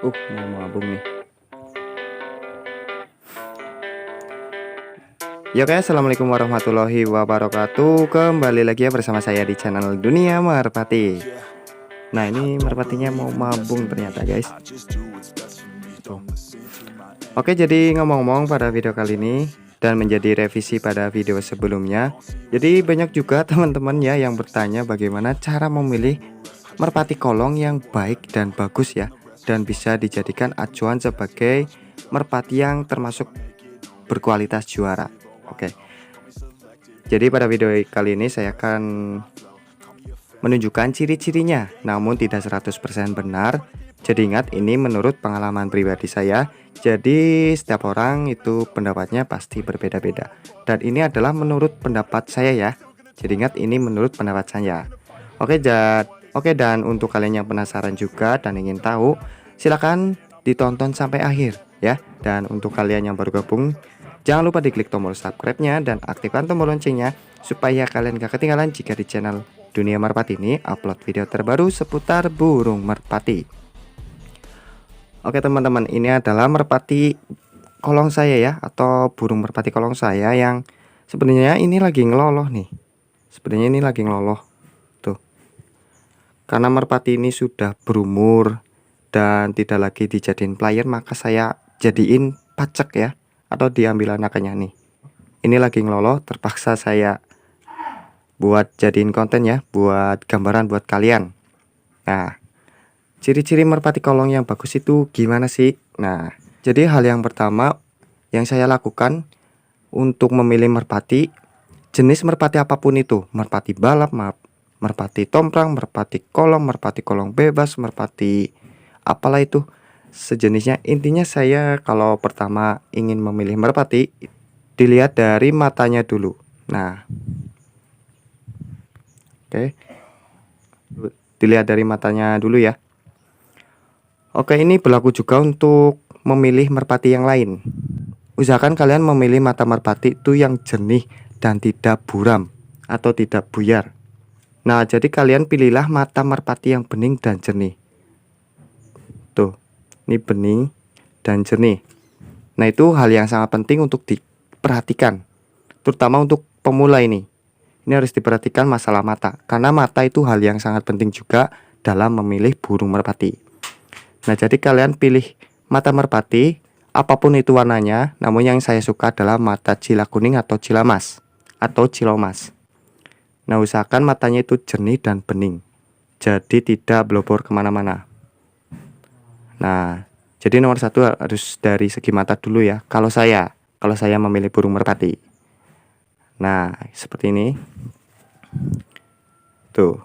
Mau mabung nih. Ya oke, assalamualaikum warahmatullahi wabarakatuh. Kembali lagi ya bersama saya di channel Dunia Merpati. Nah, ini merpatinya mau mabung ternyata, guys. Tuh. Oke, jadi ngomong-ngomong pada video kali ini dan menjadi revisi pada video sebelumnya. Jadi banyak juga teman-teman ya yang bertanya bagaimana cara memilih merpati kolong yang baik dan bagus ya, dan bisa dijadikan acuan sebagai merpati yang termasuk berkualitas juara. Oke. Jadi pada video kali ini saya akan menunjukkan ciri-cirinya, namun tidak 100% benar. Jadi ingat, ini menurut pengalaman pribadi saya. Jadi setiap orang itu pendapatnya pasti berbeda-beda. Dan ini adalah menurut pendapat saya ya. Jadi ingat, ini menurut pendapat saya. Oke, dan untuk kalian yang penasaran juga dan ingin tahu, silakan ditonton sampai akhir ya. Dan untuk kalian yang baru gabung, jangan lupa diklik tombol subscribe-nya dan aktifkan tombol loncengnya supaya kalian gak ketinggalan jika di channel Dunia Merpati ini upload video terbaru seputar burung merpati. Oke teman-teman, ini adalah merpati kolong saya ya, atau burung merpati kolong saya yang sebenarnya ini lagi ngeloloh nih. Sebenarnya ini lagi ngeloloh. Tuh. Karena merpati ini sudah berumur dan tidak lagi dijadiin player, maka saya jadiin pacek ya, atau diambil anaknya nih. Ini lagi ngeloloh, terpaksa saya buat jadiin konten ya, buat gambaran buat kalian. Nah, ciri-ciri merpati kolong yang bagus itu gimana sih? Nah, jadi hal yang pertama yang saya lakukan untuk memilih merpati, jenis merpati apapun itu, merpati balap, merpati tomprang, merpati kolong bebas, merpati apalah itu sejenisnya. Intinya saya kalau pertama ingin memilih merpati, dilihat dari matanya dulu. Nah, oke, dilihat dari matanya dulu ya. Oke, ini berlaku juga untuk memilih merpati yang lain. Usahakan kalian memilih mata merpati itu yang jernih dan tidak buram atau tidak buyar. Nah, jadi kalian pilihlah mata merpati yang bening dan jernih. Tuh, ini bening dan jernih. Nah, itu hal yang sangat penting untuk diperhatikan, terutama untuk pemula ini. Ini harus diperhatikan masalah mata, karena mata itu hal yang sangat penting juga dalam memilih burung merpati. Nah, jadi kalian pilih mata merpati apapun itu warnanya, namun yang saya suka adalah mata cila kuning atau cilamas atau cilomas. Nah, usahakan matanya itu jernih dan bening, jadi tidak blobor kemana-mana. Nah, jadi nomor satu harus dari segi mata dulu ya. Kalau saya memilih burung merpati. Nah, seperti ini. Tuh.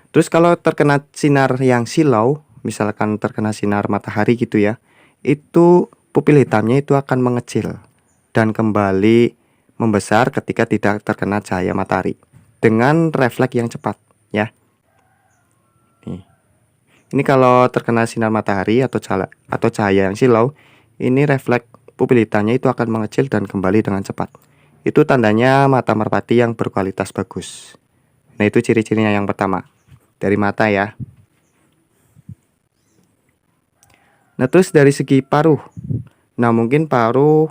Terus kalau terkena sinar yang silau, misalkan terkena sinar matahari gitu ya, itu pupil hitamnya itu akan mengecil dan kembali membesar ketika tidak terkena cahaya matahari dengan refleks yang cepat ya. Ini kalau terkena sinar matahari atau cahaya yang silau, ini refleks pupil hitamnya itu akan mengecil dan kembali dengan cepat. Itu tandanya mata merpati yang berkualitas bagus. Nah, itu ciri-cirinya yang pertama, dari mata ya. Nah, terus dari segi paruh. Nah, mungkin paruh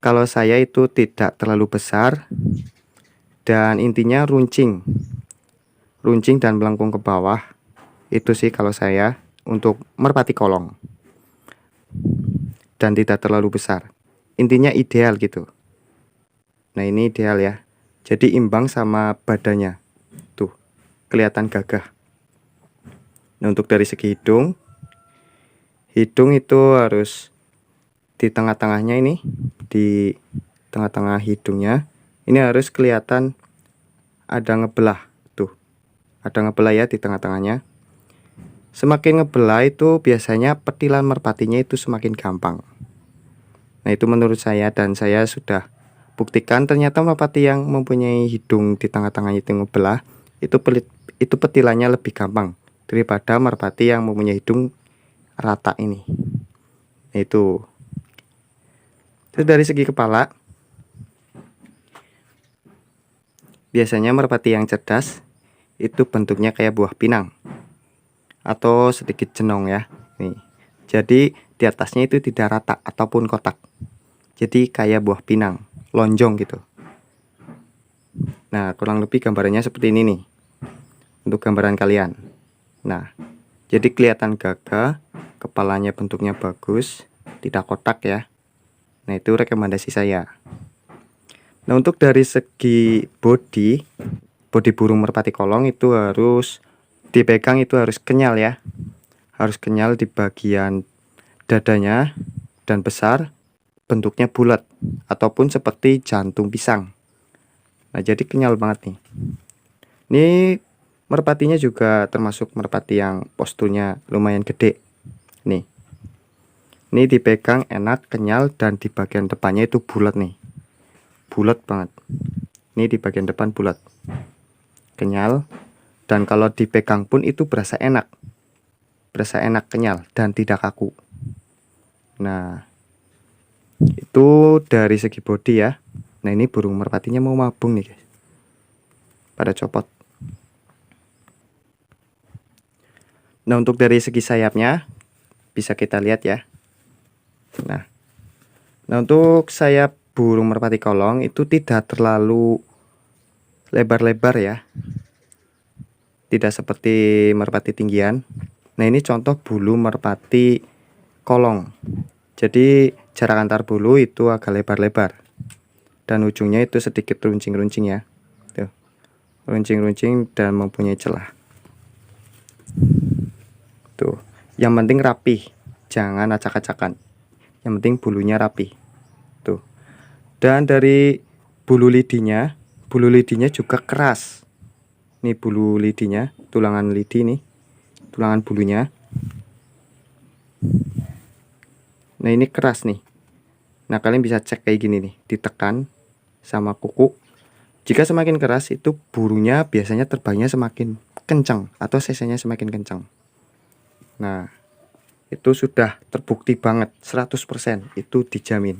kalau saya itu tidak terlalu besar dan intinya runcing dan melengkung ke bawah. Itu sih kalau saya untuk merpati kolong. Dan tidak terlalu besar. Intinya ideal gitu. Nah, ini ideal ya. Jadi imbang sama badannya. Tuh, kelihatan gagah. Nah, untuk dari segi hidung itu harus di tengah-tengahnya ini, di tengah-tengah hidungnya ini harus kelihatan ada ngebelah. Tuh, ada ngebelah ya di tengah-tengahnya. Semakin ngebelah itu biasanya petilan merpatinya itu semakin gampang. Nah, itu menurut saya, dan saya sudah buktikan ternyata merpati yang mempunyai hidung di tengah-tengahnya itu ngebelah, itu petilannya lebih gampang daripada merpati yang mempunyai hidung rata ini. Nah, itu. Terus dari segi kepala, biasanya merpati yang cerdas itu bentuknya kayak buah pinang atau sedikit jenong ya. Nih. Jadi di atasnya itu tidak rata ataupun kotak. Jadi kayak buah pinang, lonjong gitu. Nah, kurang lebih gambarannya seperti ini nih. Untuk gambaran kalian. Nah, jadi kelihatan gagah, kepalanya bentuknya bagus, tidak kotak ya. Nah, itu rekomendasi saya. Nah, untuk dari segi body burung merpati kolong itu harus dipegang, itu harus kenyal ya. Harus kenyal di bagian dadanya dan besar, bentuknya bulat ataupun seperti jantung pisang. Nah, jadi kenyal banget nih. Ini merpatinya juga termasuk merpati yang posturnya lumayan gede. Nih. Ini dipegang enak, kenyal, dan di bagian depannya itu bulat nih. Bulat banget. Ini di bagian depan bulat. Kenyal, dan kalau dipegang pun itu berasa enak. Berasa enak, kenyal, dan tidak kaku. Nah, itu dari segi body ya. Nah, ini burung merpatinya mau mabung nih guys. Pada copot. Nah, untuk dari segi sayapnya bisa kita lihat ya. Nah, untuk sayap burung merpati kolong itu tidak terlalu lebar-lebar ya. Tidak seperti merpati tinggian. Nah, ini contoh bulu merpati kolong. Jadi jarak antar bulu itu agak lebar-lebar. Dan ujungnya itu sedikit runcing-runcing ya. Tuh. Runcing-runcing dan mempunyai celah. Tuh. Yang penting rapih, jangan acak-acakan. Yang penting bulunya rapih. Tuh. Dan dari bulu lidinya juga keras. Ini bulu lidinya, tulangan lidi nih. Tulangan bulunya. Nah, ini keras nih. Nah, kalian bisa cek kayak gini nih, ditekan sama kuku. Jika semakin keras itu burungnya biasanya terbangnya semakin kencang atau cc-nya semakin kencang. Nah, itu sudah terbukti banget 100% itu dijamin.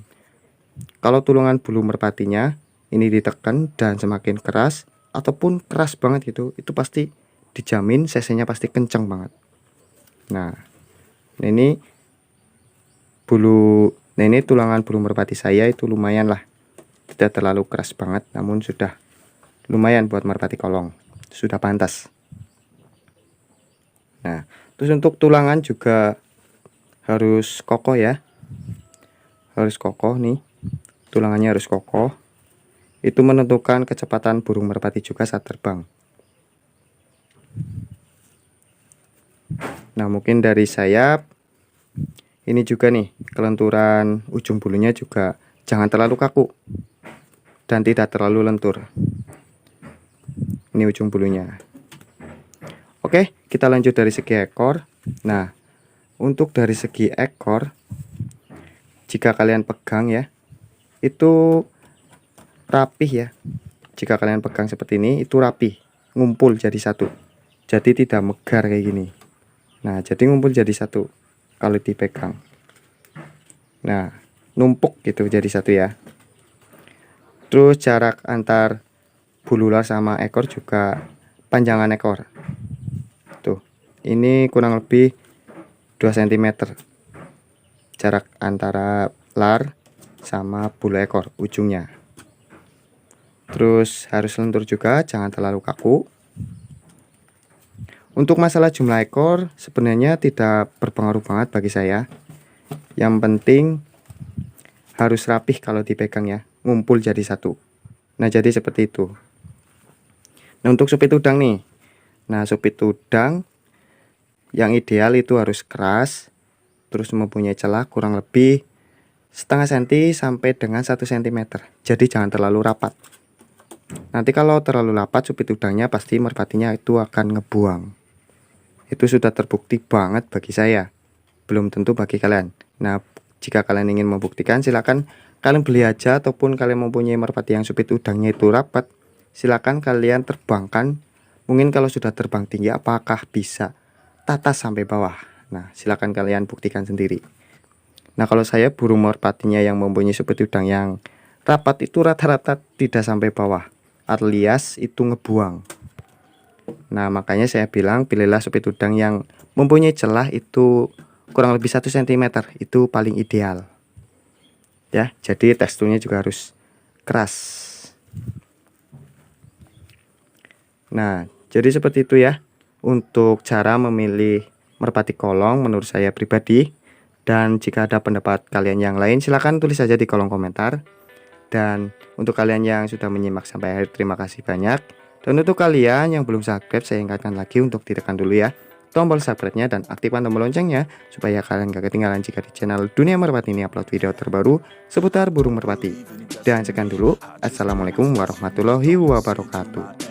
Kalau tulangan bulu merpatinya ini ditekan dan semakin keras ataupun keras banget gitu, itu pasti dijamin cc-nya pasti kencang banget. Nah, ini tulangan bulu merpati saya itu lumayan lah, tidak terlalu keras banget, namun sudah lumayan buat merpati kolong, sudah pantas. Nah, terus untuk tulangan juga harus kokoh ya, harus kokoh nih, tulangannya harus kokoh. Itu menentukan kecepatan burung merpati juga saat terbang. Nah, mungkin dari sayap ini juga nih, kelenturan ujung bulunya juga jangan terlalu kaku dan tidak terlalu lentur. Ini ujung bulunya. Oke, kita lanjut dari segi ekor. Nah, untuk dari segi ekor, jika kalian pegang ya, itu rapih ya. Jika kalian pegang seperti ini, itu rapih, ngumpul jadi satu. Jadi tidak megar kayak gini. Nah, jadi ngumpul jadi satu kalau dipegang. Nah, numpuk gitu jadi satu ya. Terus jarak antar bulu ular sama ekor juga panjangan ekor. Tuh, ini kurang lebih 2 cm jarak antara lar sama bulu ekor ujungnya. Terus harus lentur juga, jangan terlalu kaku. Untuk masalah jumlah ekor sebenarnya tidak berpengaruh banget bagi saya. Yang penting harus rapih kalau dipegang ya, ngumpul jadi satu. Nah, jadi seperti itu. Nah, untuk supit udang nih. Nah, supit udang yang ideal itu harus keras, terus mempunyai celah kurang lebih setengah senti sampai dengan 1 cm. Jadi jangan terlalu rapat. Nanti kalau terlalu rapat supit udangnya pasti merpatinya itu akan ngebuang. Itu sudah terbukti banget bagi saya. Belum tentu bagi kalian. Nah, jika kalian ingin membuktikan silakan kalian beli aja, ataupun kalian mempunyai merpati yang supit udangnya itu rapat, silakan kalian terbangkan. Mungkin kalau sudah terbang tinggi apakah bisa tatas sampai bawah. Nah, silakan kalian buktikan sendiri. Nah, kalau saya burung merpatinya yang mempunyai supit udang yang rapat itu rata-rata tidak sampai bawah, alias itu ngebuang. Nah, makanya saya bilang pilihlah supit udang yang mempunyai celah itu kurang lebih 1 cm, itu paling ideal. Ya, jadi teksturnya juga harus keras. Nah, jadi seperti itu ya untuk cara memilih merpati kolong menurut saya pribadi. Dan jika ada pendapat kalian yang lain, silahkan tulis saja di kolom komentar. Dan untuk kalian yang sudah menyimak sampai akhir, terima kasih banyak. Dan untuk kalian yang belum subscribe, saya ingatkan lagi untuk ditekan dulu ya tombol subscribe-nya dan aktifkan tombol loncengnya supaya kalian gak ketinggalan jika di channel Dunia Merpati ini upload video terbaru seputar burung merpati. Dan sekian dulu, assalamualaikum warahmatullahi wabarakatuh.